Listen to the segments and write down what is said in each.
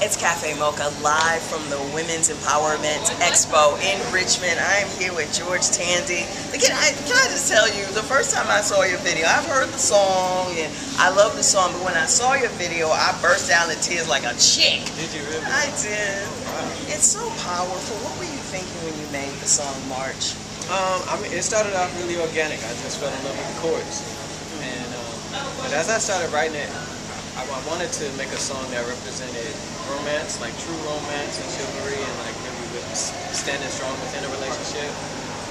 It's Cafe Mocha live from the Women's Empowerment Expo in Richmond. I am here with George Tandy. Can I just tell you, the first time I saw your video, I've heard the song and I love the song, but when I saw your video, I burst down in tears like a chick. Did you really? I did. Wow. It's so powerful. What were you thinking when you made the song March? I mean, it started off really organic. I just fell in love with the chords, and but as I started writing it, I wanted to make a song that represented romance, like true romance and chivalry, and like really standing strong within a relationship.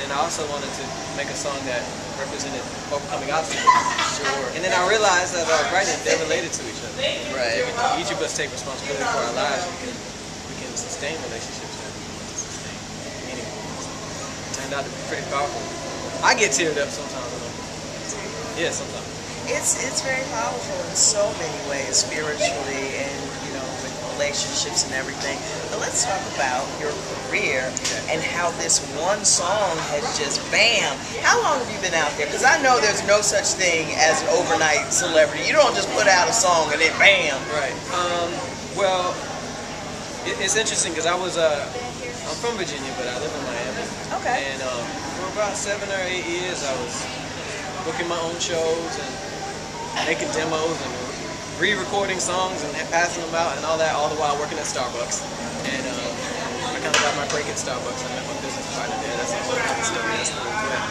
And I also wanted to make a song that represented overcoming obstacles. Sure. And then I realized that writing, they're related to each other. Right. Each of us take responsibility for our lives. We can sustain relationships that we want to sustain. Meaningful. It turned out to be pretty powerful. I get teared up sometimes. Yeah, sometimes. It's very powerful in so many ways, spiritually and with relationships and everything. But let's talk about your career and how this one song has just bam. How long have you been out there? Because I know there's no such thing as an overnight celebrity. You don't just put out a song and then bam. Right. Well, it's interesting because I'm from Virginia, but I live in Miami. Okay. And for about 7 or 8 years, I was booking my own shows and making demos and re-recording songs and passing them out and all that, all the while working at Starbucks. And I kind of got my break at Starbucks. I met my business partner there. That's a whole other story. That's a little good.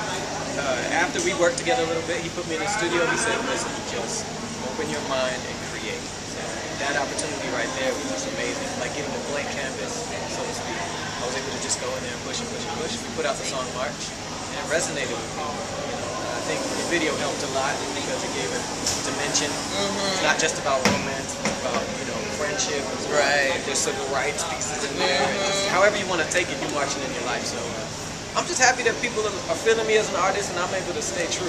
After we worked together a little bit, he put me in the studio. He said, listen, just open your mind and create. So that opportunity right there was just amazing. Like getting a blank canvas, so to speak. I was able to just go in there and push and push and push. We put out the song March, and it resonated with me. I think the video helped a lot because it gave it dimension. It's not just about romance, it's about friendship. Right. There's civil rights pieces in there. Just however you want to take it, you're marching in your life. So I'm just happy that people are feeling me as an artist and I'm able to stay true.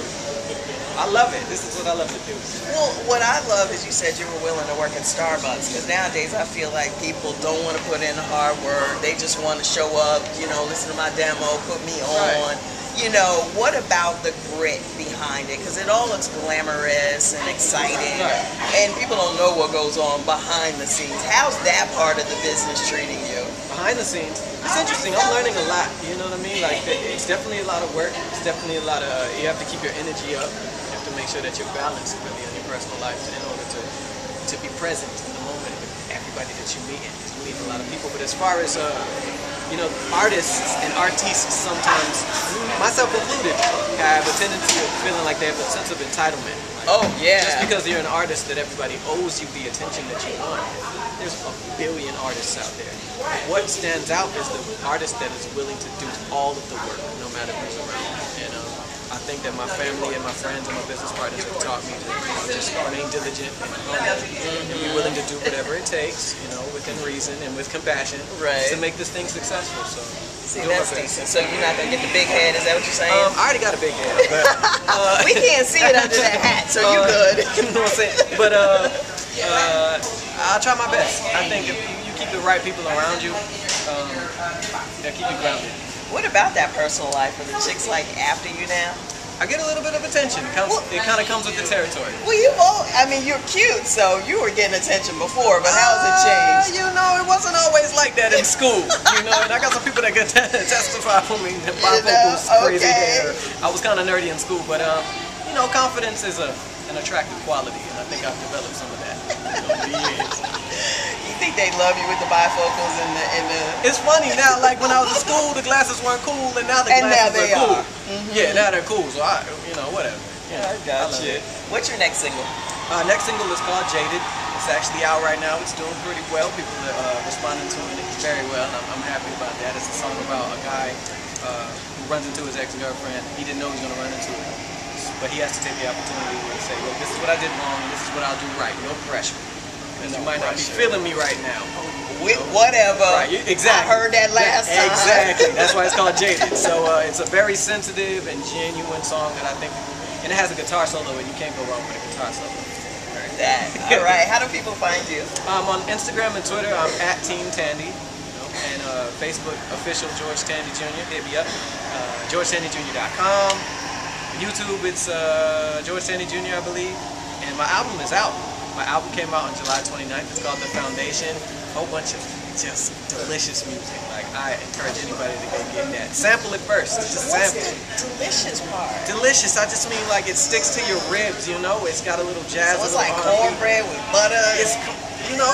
I love it. This is what I love to do. Well, what I love is you said you were willing to work at Starbucks, because nowadays I feel like people don't want to put in the hard work. They just want to show up, listen to my demo, put me on. Right. What about the grit behind it? Because it all looks glamorous and exciting, and people don't know what goes on behind the scenes. How's that part of the business treating you? Behind the scenes, it's interesting. I'm learning a lot. You know what I mean? Like, it's definitely a lot of work. It's definitely a lot of. You have to keep your energy up. You have to make sure that you're balanced really in your personal life in order to be present in the moment with everybody that you meet. Because you meet a lot of people. But as far as artists and artistes sometimes, myself included, have a tendency of feeling like they have a sense of entitlement. Oh, yeah. Just because you're an artist that everybody owes you the attention that you want. There's a billion artists out there. What stands out is the artist that is willing to do all of the work, no matter who's around. And I think that my family and my friends and my business partners have taught me to just remain diligent and humble and be willing to do whatever it takes, within reason and with compassion to make this thing successful. So, see, that's decent. So you're not going to get the big head, is that what you're saying? I already got a big head. But, we can't see it under that hat, so you good. You know what I'm saying? But I'll try my best. I think if you keep the right people around you, they'll keep you grounded. What about that personal life? Are the chicks like after you now? I get a little bit of attention. It kind of comes with the territory. Well, you're cute, so you were getting attention before, but how has it changed? It wasn't always like that in school. And I got some people that can testify for me. Bifocals, crazy hair. I was kind of nerdy in school, but confidence is an attractive quality, and I think I've developed some of that over the years. You think they love you with the bifocals and the... It's funny now, like when I was in school, the glasses weren't cool, and now the glasses are cool. Yeah, now they're cool, so whatever. I got you. What's your next single? Next single is called Jaded. It's actually out right now. It's doing pretty well. People are responding to it very well, and I'm happy about that. It's a song about a guy who runs into his ex-girlfriend. He didn't know he was going to run into her, but he has to take the opportunity to say, look, this is what I did wrong, and this is what I'll do right. No pressure. Because you might not be feeling me right now. Whatever. Right, exactly. I heard that last time. Exactly. That's why it's called Jaded. So it's a very sensitive and genuine song that I think, and it has a guitar solo, and you can't go wrong with a guitar solo. That. All right. How do people find you? On Instagram and Twitter, I'm at Team Tandy, and Facebook official George Tandy Jr. Hit me up. GeorgeTandyJr.com. YouTube, it's George Tandy Jr. I believe, and my album is out. My album came out on July 29th. It's called The Foundation. whole bunch of just delicious music. Like, I encourage anybody to go get that. Sample it first. Just sample it. What's the delicious part? Delicious. I just mean like it sticks to your ribs. You know, it's got a little jazz. So it's like cornbread with butter. It's, you know,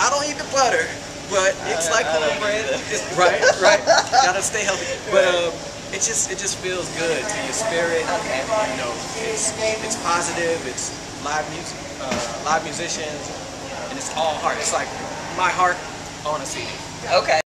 I don't eat the butter, but it's like cornbread. Right. Gotta stay healthy. But it just feels good to your spirit. Okay. You know, it's positive. It's live music, live musicians, and it's all heart. It's like my heart on a CD. Okay.